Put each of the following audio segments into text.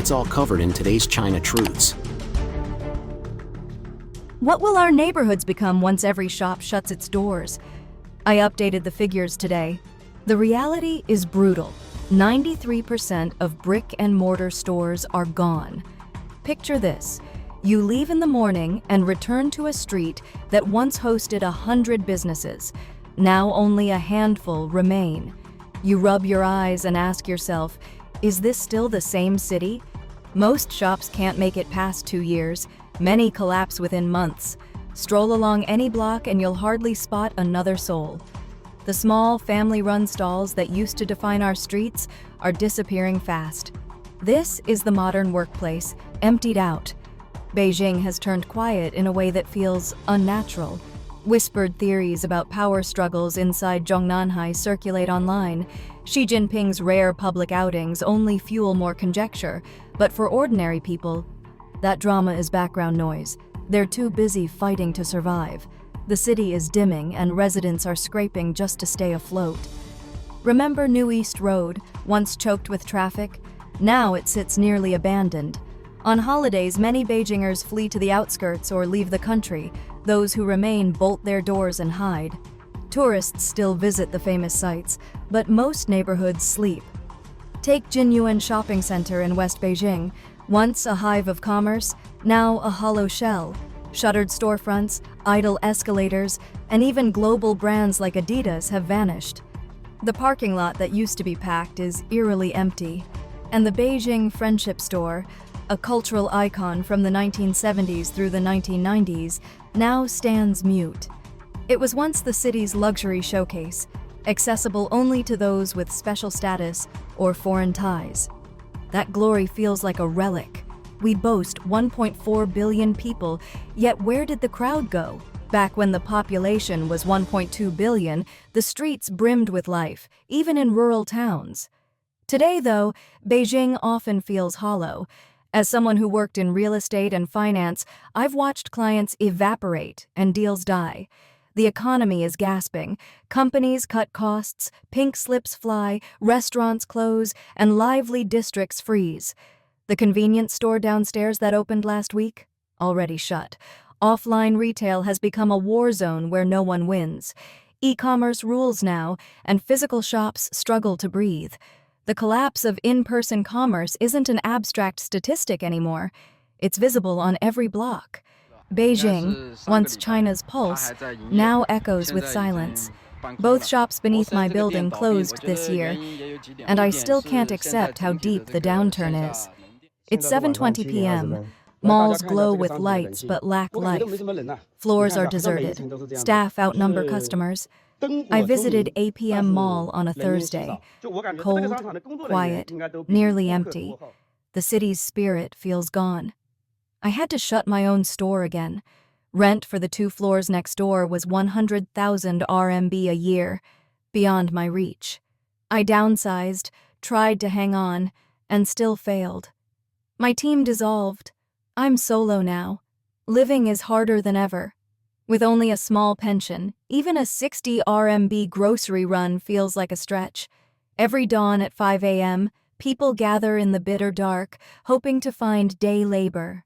It's all covered in today's China Truths. What will our neighborhoods become once every shop shuts its doors? I updated the figures today. The reality is brutal. 93% of brick-and-mortar stores are gone. Picture this. You leave in the morning and return to a street that once hosted 100 businesses. Now only a handful remain. You rub your eyes and ask yourself, is this still the same city? Most shops can't make it past 2 years. Many collapse within months. Stroll along any block and you'll hardly spot another soul. The small, family-run stalls that used to define our streets are disappearing fast. This is the modern workplace, emptied out. Beijing has turned quiet in a way that feels unnatural. Whispered theories about power struggles inside Zhongnanhai circulate online. Xi Jinping's rare public outings only fuel more conjecture, but for ordinary people, that drama is background noise. They're too busy fighting to survive. The city is dimming and residents are scraping just to stay afloat. Remember New East Road, once choked with traffic? Now it sits nearly abandoned. On holidays, many Beijingers flee to the outskirts or leave the country. Those who remain bolt their doors and hide. Tourists still visit the famous sites, but most neighborhoods sleep. Take Jinyuan Shopping Center in West Beijing, once a hive of commerce, now a hollow shell. Shuttered storefronts, idle escalators, and even global brands like Adidas have vanished. The parking lot that used to be packed is eerily empty, and the Beijing Friendship Store, a cultural icon from the 1970s through the 1990s, now stands mute. It was once the city's luxury showcase, accessible only to those with special status or foreign ties. That glory feels like a relic. We boast 1.4 billion people, yet where did the crowd go? Back when the population was 1.2 billion, the streets brimmed with life, even in rural towns. Today, though, Beijing often feels hollow. As someone who worked in real estate and finance, I've watched clients evaporate and deals die. The economy is gasping. Companies cut costs, pink slips fly, restaurants close, and lively districts freeze. The convenience store downstairs that opened last week? Already shut. Offline retail has become a war zone where no one wins. E-commerce rules now, and physical shops struggle to breathe. The collapse of in-person commerce isn't an abstract statistic anymore. It's visible on every block. Beijing, once China's pulse, now echoes with silence. Both shops beneath my building closed this year, and I still can't accept how deep the downturn is. It's 7:20 p.m. Malls glow with lights but lack life. Floors are deserted. Staff outnumber customers. I visited APM Mall on a Thursday. Cold, quiet, nearly empty. The city's spirit feels gone. I had to shut my own store again. Rent for the 2 floors next door was 100,000 RMB a year, beyond my reach. I downsized, tried to hang on, and still failed. My team dissolved. I'm solo now. Living is harder than ever. With only a small pension, even a 60 RMB grocery run feels like a stretch. Every dawn at 5 a.m., people gather in the bitter dark, hoping to find day labor.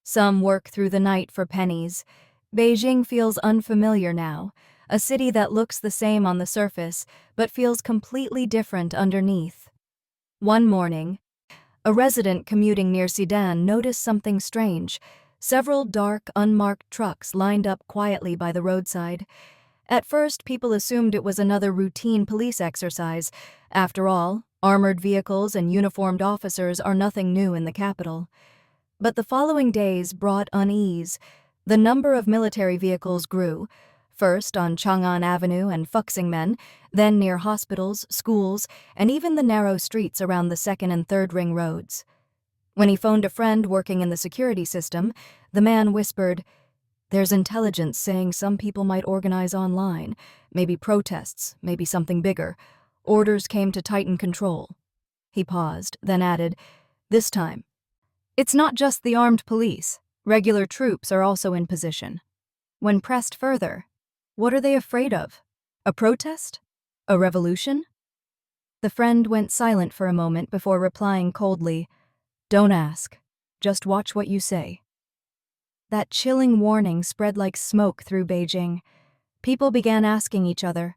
Some work through the night for pennies. Beijing feels unfamiliar now, a city that looks the same on the surface, but feels completely different underneath. One morning, a resident commuting near Sedan noticed something strange. Several dark, unmarked trucks lined up quietly by the roadside. At first, people assumed it was another routine police exercise. After all, armored vehicles and uniformed officers are nothing new in the capital. But the following days brought unease. The number of military vehicles grew, first on Chang'an Avenue and Fuxingmen, then near hospitals, schools, and even the narrow streets around the 2nd and 3rd Ring roads. When he phoned a friend working in the security system, the man whispered, "There's intelligence saying some people might organize online, maybe protests, maybe something bigger. Orders came to tighten control." He paused, then added, "This time, it's not just the armed police. Regular troops are also in position." When pressed further, what are they afraid of? A protest? A revolution? The friend went silent for a moment before replying coldly, Don't ask. Just watch what you say. That chilling warning spread like smoke through Beijing. People began asking each other,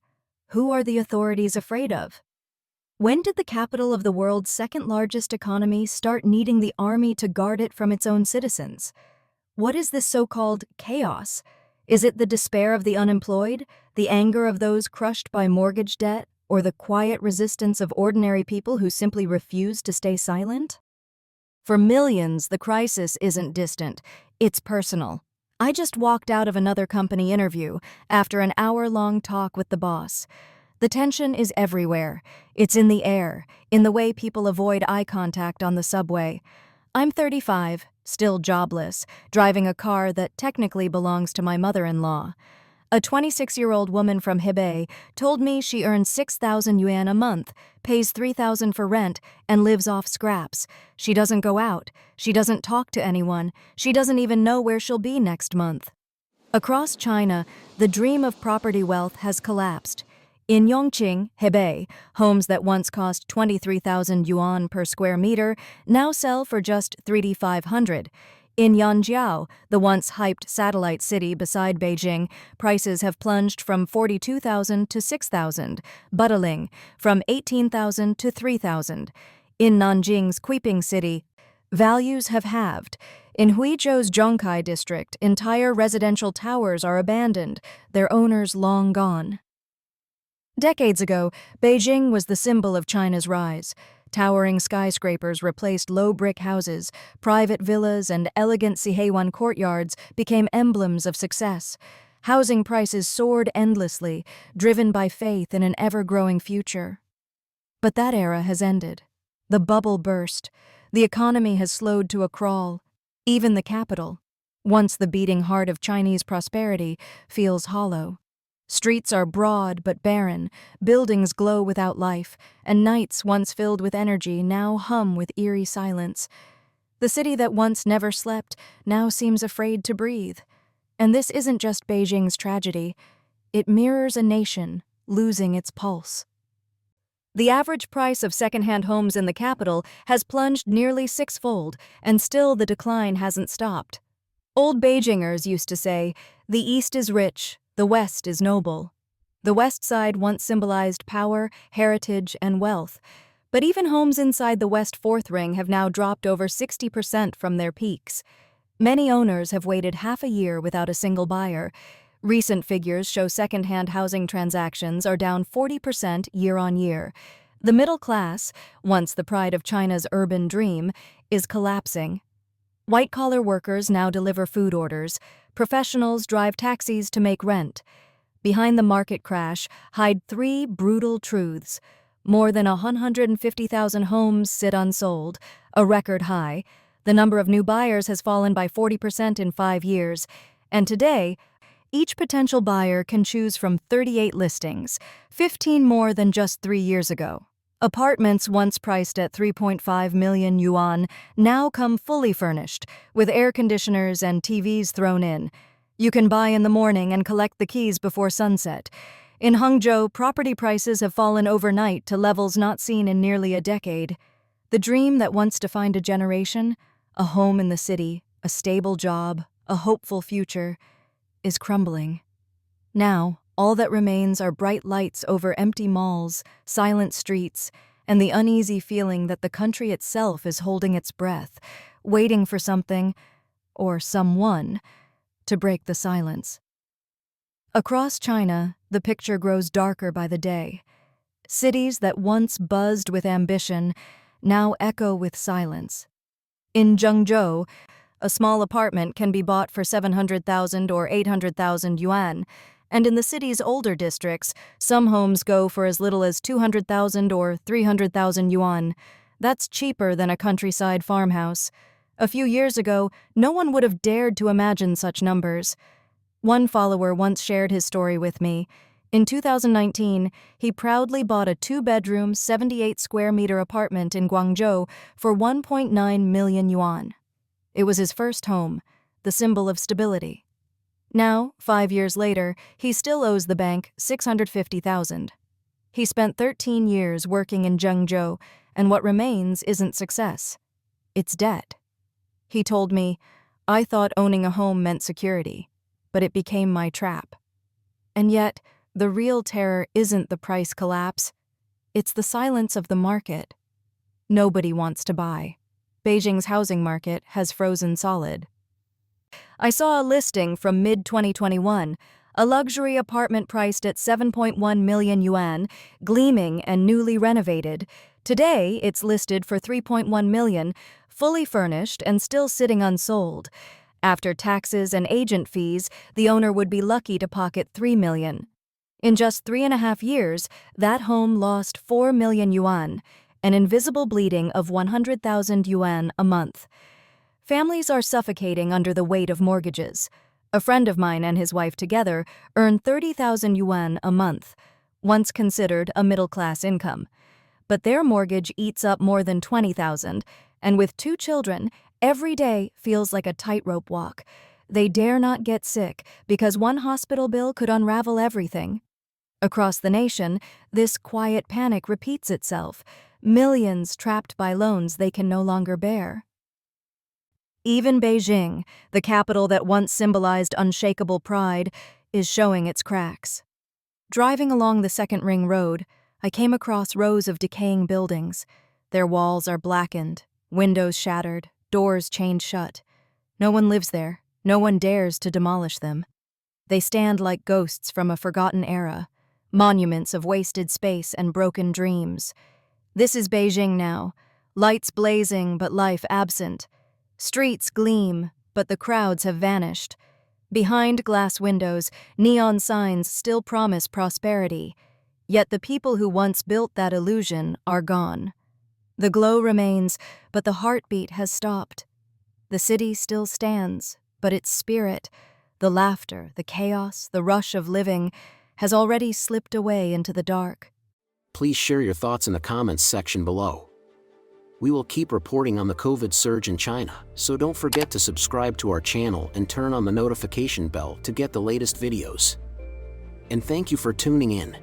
who are the authorities afraid of? When did the capital of the world's second-largest economy start needing the army to guard it from its own citizens? What is this so-called chaos? Is it the despair of the unemployed, the anger of those crushed by mortgage debt, or the quiet resistance of ordinary people who simply refuse to stay silent? For millions, the crisis isn't distant, it's personal. I just walked out of another company interview after an hour-long talk with the boss. The tension is everywhere. It's in the air, in the way people avoid eye contact on the subway. I'm 35, still jobless, driving a car that technically belongs to my mother-in-law. A 26-year-old woman from Hebei told me she earns 6,000 yuan a month, pays 3,000 for rent, and lives off scraps. She doesn't go out. She doesn't talk to anyone. She doesn't even know where she'll be next month. Across China, the dream of property wealth has collapsed. In Yongqing, Hebei, homes that once cost 23,000 yuan per square meter now sell for just 3,500. In Yanjiao, the once hyped satellite city beside Beijing, prices have plunged from 42,000 to 6,000, Badaling from 18,000 to 3,000. In Nanjing's Kuiping city, values have halved. In Huizhou's Zhongnanhai district, entire residential towers are abandoned, their owners long gone. Decades ago, Beijing was the symbol of China's rise. Towering skyscrapers replaced low brick houses, private villas and elegant Siheyuan courtyards became emblems of success. Housing prices soared endlessly, driven by faith in an ever-growing future. But that era has ended. The bubble burst. The economy has slowed to a crawl. Even the capital, once the beating heart of Chinese prosperity, feels hollow. Streets are broad but barren, buildings glow without life, and nights once filled with energy now hum with eerie silence. The city that once never slept now seems afraid to breathe. And this isn't just Beijing's tragedy. It mirrors a nation losing its pulse. The average price of second-hand homes in the capital has plunged nearly sixfold, and still the decline hasn't stopped. Old Beijingers used to say, "The East is rich, the West is noble." The West Side once symbolized power, heritage, and wealth. But even homes inside the West Fourth Ring have now dropped over 60% from their peaks. Many owners have waited half a year without a single buyer. Recent figures show second-hand housing transactions are down 40% year-on-year. The middle class, once the pride of China's urban dream, is collapsing. White-collar workers now deliver food orders. Professionals drive taxis to make rent. Behind the market crash hide three brutal truths. More than 150,000 homes sit unsold, a record high. The number of new buyers has fallen by 40% in 5 years. And today, each potential buyer can choose from 38 listings, 15 more than just 3 years ago. Apartments once priced at 3.5 million yuan now come fully furnished, with air conditioners and TVs thrown in. You can buy in the morning and collect the keys before sunset. In Hangzhou, property prices have fallen overnight to levels not seen in nearly a decade. The dream that once defined a generation, a home in the city, a stable job, a hopeful future, is crumbling. Now, all that remains are bright lights over empty malls, silent streets, and the uneasy feeling that the country itself is holding its breath, waiting for something, or someone, to break the silence. Across China, the picture grows darker by the day. Cities that once buzzed with ambition now echo with silence. In Zhengzhou, a small apartment can be bought for 700,000 or 800,000 yuan, and in the city's older districts, some homes go for as little as 200,000 or 300,000 yuan. That's cheaper than a countryside farmhouse. A few years ago, no one would have dared to imagine such numbers. One follower once shared his story with me. In 2019, he proudly bought a 2-bedroom, 78-square-meter apartment in Guangzhou for 1.9 million yuan. It was his first home, the symbol of stability. Now, 5 years later, he still owes the bank 650,000. He spent 13 years working in Zhengzhou, and what remains isn't success. It's dead. He told me, I thought owning a home meant security, but it became my trap. And yet, the real terror isn't the price collapse. It's the silence of the market. Nobody wants to buy. Beijing's housing market has frozen solid. I saw a listing from mid-2021, a luxury apartment priced at 7.1 million yuan, gleaming and newly renovated. Today, it's listed for 3.1 million, fully furnished and still sitting unsold. After taxes and agent fees, the owner would be lucky to pocket 3 million. In just 3.5 years, that home lost 4 million yuan, an invisible bleeding of 100,000 yuan a month. Families are suffocating under the weight of mortgages. A friend of mine and his wife together earn 30,000 yuan a month, once considered a middle-class income. But their mortgage eats up more than 20,000, and with 2 children, every day feels like a tightrope walk. They dare not get sick because one hospital bill could unravel everything. Across the nation, this quiet panic repeats itself, millions trapped by loans they can no longer bear. Even Beijing, the capital that once symbolized unshakable pride, is showing its cracks. Driving along the Second Ring Road, I came across rows of decaying buildings. Their walls are blackened, windows shattered, doors chained shut. No one lives there. No one dares to demolish them. They stand like ghosts from a forgotten era, monuments of wasted space and broken dreams. This is Beijing now, lights blazing but life absent. Streets gleam, but the crowds have vanished. Behind glass windows, neon signs still promise prosperity, yet the people who once built that illusion are gone. The glow remains, but the heartbeat has stopped. The city still stands, but its spirit, the laughter, the chaos, the rush of living, has already slipped away into the dark. Please share your thoughts in the comments section below. We will keep reporting on the COVID surge in China, so don't forget to subscribe to our channel and turn on the notification bell to get the latest videos. And thank you for tuning in.